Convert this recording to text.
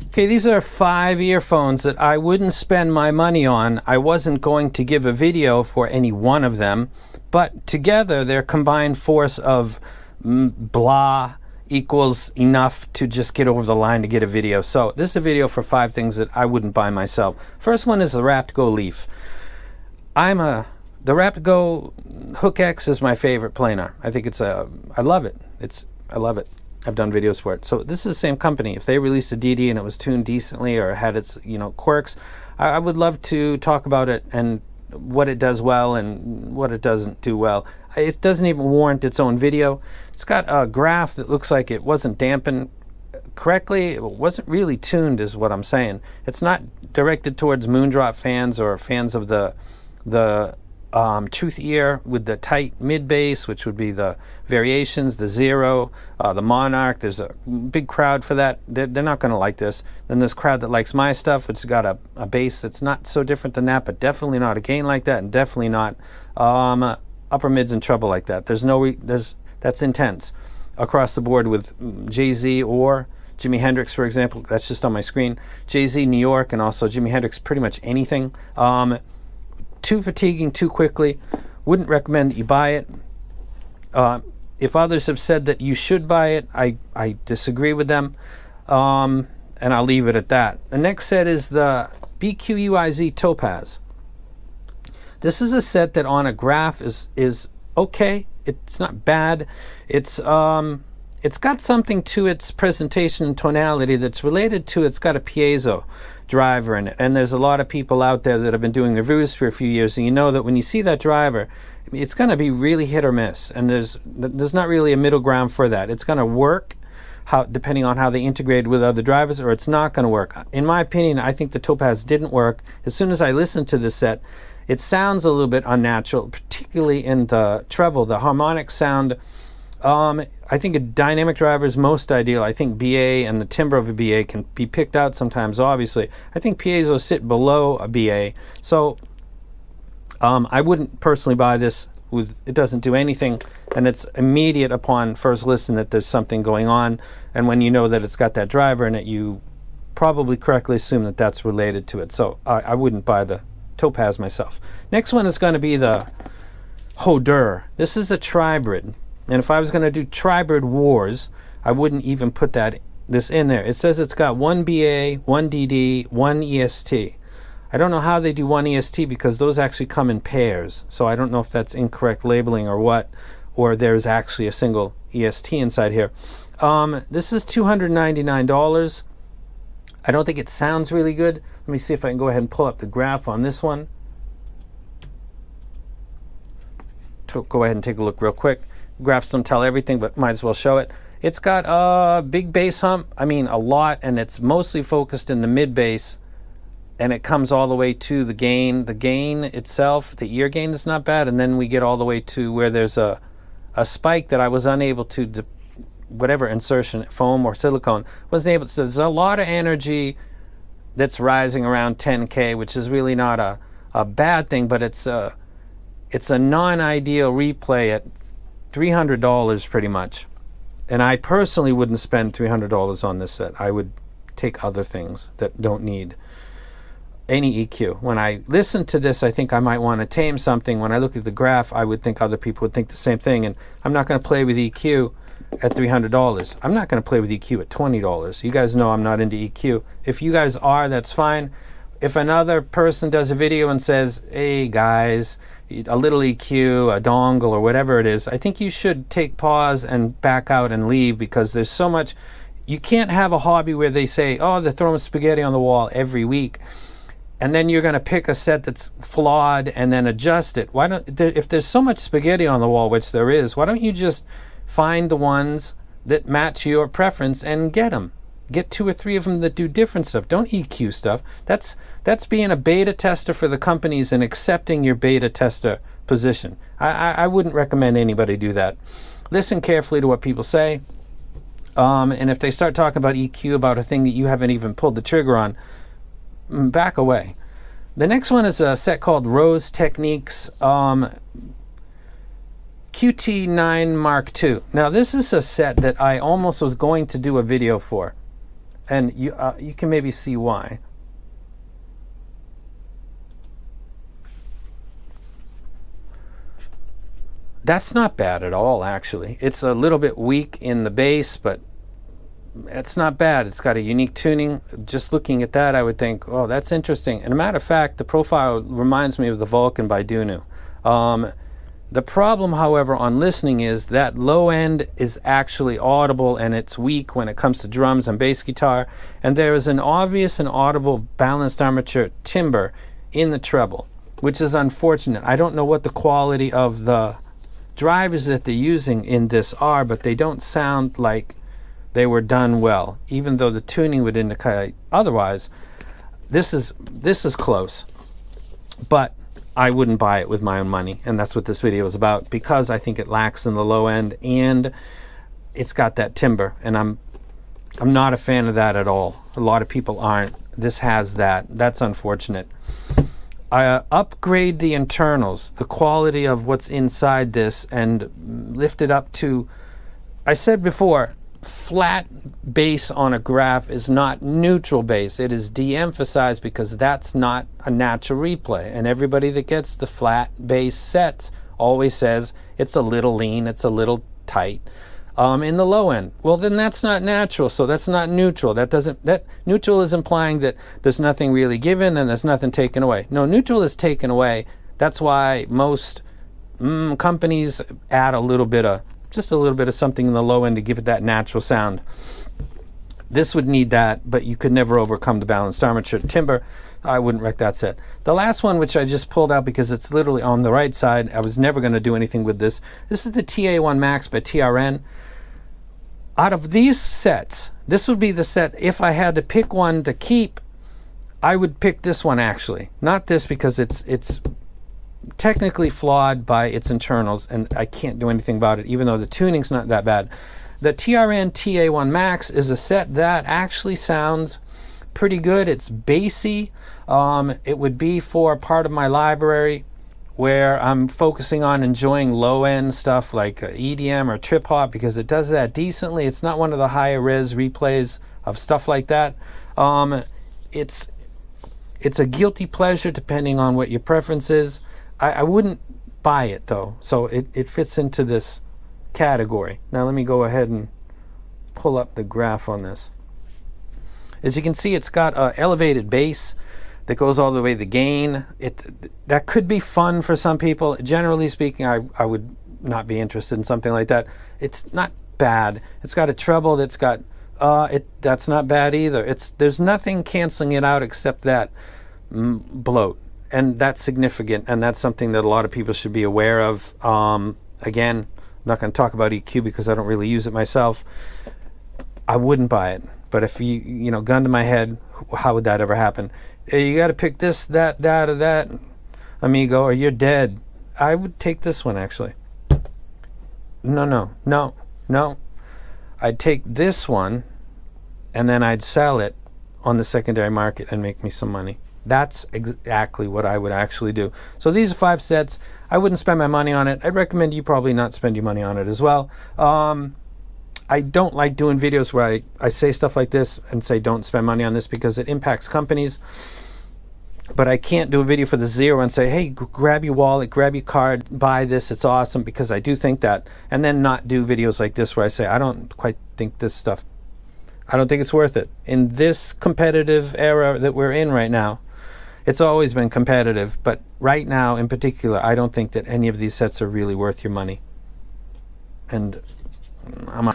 Okay, these are 5 earphones that I wouldn't spend my money on. I wasn't going to give a video for any one of them, but together their combined force of blah equals enough to just get over the line to get a video. So this is a video for 5 things that I wouldn't buy myself. First one is the Raptgo Leaf. The Raptgo Hook X is my favorite planar. I think I love it. I love it. I've done videos for it. So this is the same company. If they released a DD and it was tuned decently or had its quirks, I would love to talk about it and what it does well and what it doesn't do well. It doesn't even warrant its own video. It's got a graph that looks like it wasn't dampened correctly. It wasn't really tuned is what I'm saying. It's not directed towards Moondrop fans or fans of the tooth ear with the tight mid bass, which would be the variations, the Zero, the Monarch. There's a big crowd for that. They're not going to like this. Then there's crowd that likes my stuff, which has got a bass that's not so different than that, but definitely not a gain like that, and definitely not upper mids and treble like that. That's intense across the board with Jay-Z or Jimi Hendrix, for example. That's just on my screen. Jay-Z, New York, and also Jimi Hendrix, pretty much anything. Too fatiguing too quickly. Wouldn't recommend that you buy it. If others have said that you should buy it, I disagree with them, and I'll leave it at that. The next set is the BQEYZ Topaz. This is a set that on a graph is okay. It's not bad. It's got something to its presentation and tonality that's related to it's got a piezo driver in it. And there's a lot of people out there that have been doing reviews for a few years, and you know that when you see that driver, it's going to be really hit or miss. And there's not really a middle ground for that. It's going to work depending on how they integrate with other drivers, or it's not going to work. In my opinion, I think the Topaz didn't work. As soon as I listened to this set, it sounds a little bit unnatural, particularly in the treble. The harmonic sound, I think a dynamic driver is most ideal. I think BA and the timbre of a BA can be picked out sometimes, obviously. I think piezo sit below a BA. So I wouldn't personally buy this. It doesn't do anything, and it's immediate upon first listen that there's something going on. And when you know that it's got that driver in it, you probably correctly assume that that's related to it. So I wouldn't buy the Topaz myself. Next one is going to be the Hodur. This is a tribrid. And if I was going to do tribrid wars, I wouldn't even put this in there. It says it's got 1 BA, 1 DD, 1 EST. I don't know how they do 1 EST because those actually come in pairs. So I don't know if that's incorrect labeling or what, or there's actually a single EST inside here. This is $299. I don't think it sounds really good. Let me see if I can go ahead and pull up the graph on this one. Go ahead and take a look real quick. Graphs don't tell everything, but might as well show it. It's got a big bass hump, I mean a lot, and it's mostly focused in the mid bass, and it comes all the way to the gain. The gain itself, the ear gain is not bad, and then we get all the way to where there's a spike that I was unable to, whatever insertion, foam or silicone, wasn't able to. So there's a lot of energy that's rising around 10K, which is really not a bad thing, but it's a non-ideal replay at $300 pretty much. And I personally wouldn't spend $300 on this set. I would take other things that don't need any EQ. When I listen to this, I think I might want to tame something. When I look at the graph, I would think other people would think the same thing. And I'm not going to play with EQ at $300. I'm not going to play with EQ at $20. You guys know I'm not into EQ. If you guys are, that's fine. If another person does a video and says, hey guys, a little EQ, a dongle, or whatever it is, I think you should take pause and back out and leave, because there's so much. You can't have a hobby where they say, oh, they're throwing spaghetti on the wall every week, and then you're going to pick a set that's flawed and then adjust it. Why don't, if there's so much spaghetti on the wall, which there is, why don't you just find the ones that match your preference and get them? Get 2 or 3 of them that do different stuff. Don't EQ stuff. That's being a beta tester for the companies and accepting your beta tester position. I wouldn't recommend anybody do that. Listen carefully to what people say. And if they start talking about EQ, about a thing that you haven't even pulled the trigger on, back away. The next one is a set called Rose Techniques QT9 Mark II. Now this is a set that I almost was going to do a video for. and you can maybe see why. That's not bad at all, actually. It's a little bit weak in the bass, but it's not bad. It's got a unique tuning. Just looking at that, I would think, oh, that's interesting. And a matter of fact, the profile reminds me of the Vulcan by Dunu. The problem, however, on listening is that low end is actually audible, and it's weak when it comes to drums and bass guitar. And there is an obvious and audible balanced armature timbre in the treble, which is unfortunate. I don't know what the quality of the drivers that they're using in this are, but they don't sound like they were done well, even though the tuning would indicate otherwise. This is close, but I wouldn't buy it with my own money, and that's what this video is about, because I think it lacks in the low end, and it's got that timbre, and I'm not a fan of that at all. A lot of people aren't. This has that. That's unfortunate. Upgrade the internals, the quality of what's inside this, and lift it up to, I said before, flat bass on a graph is not neutral bass. It is de-emphasized because that's not a natural replay. And everybody that gets the flat bass sets always says it's a little lean, it's a little tight. In the low end, well, then that's not natural, so that's not neutral. That neutral is implying that there's nothing really given and there's nothing taken away. No, neutral is taken away. That's why most companies add just a little bit of something in the low end to give it that natural sound. This would need that, but you could never overcome the balanced armature timbre. I wouldn't wreck that set. The last one, which I just pulled out because it's literally on the right side, I was never going to do anything with this. This is the TA1 Max by TRN. Out of these sets, this would be the set, if I had to pick one to keep, I would pick this one actually. Not this, because it's technically flawed by its internals, and I can't do anything about it, even though the tuning's not that bad. The TRN TA1 Max is a set that actually sounds pretty good. It's bassy. It would be for part of my library where I'm focusing on enjoying low-end stuff like EDM or trip-hop, because it does that decently. It's not one of the higher res replays of stuff like that. It's a guilty pleasure depending on what your preference is. I wouldn't buy it though, so it fits into this category. Now let me go ahead and pull up the graph on this. As you can see, it's got elevated bass that goes all the way to the gain. That could be fun for some people. Generally speaking, I would not be interested in something like that. It's not bad. It's got a treble that's got that's not bad either. There's nothing canceling it out except that bloat, and that's significant, and that's something that a lot of people should be aware of. Again, I'm not going to talk about EQ because I don't really use it myself. I wouldn't buy it. But if you know, gun to my head, how would that ever happen? You got to pick this, that, or that, amigo, or you're dead. I would take this one, actually. No. I'd take this one, and then I'd sell it on the secondary market and make me some money. That's exactly what I would actually do. So these are 5 sets. I wouldn't spend my money on it. I'd recommend you probably not spend your money on it as well. I don't like doing videos where I say stuff like this and say don't spend money on this, because it impacts companies. But I can't do a video for the zero and say, hey, grab your wallet, grab your card, buy this, it's awesome, because I do think that, and then not do videos like this where I say, I don't quite think this stuff, I don't think it's worth it. In this competitive era that we're in right now, it's always been competitive, but right now in particular, I don't think that any of these sets are really worth your money. And I'm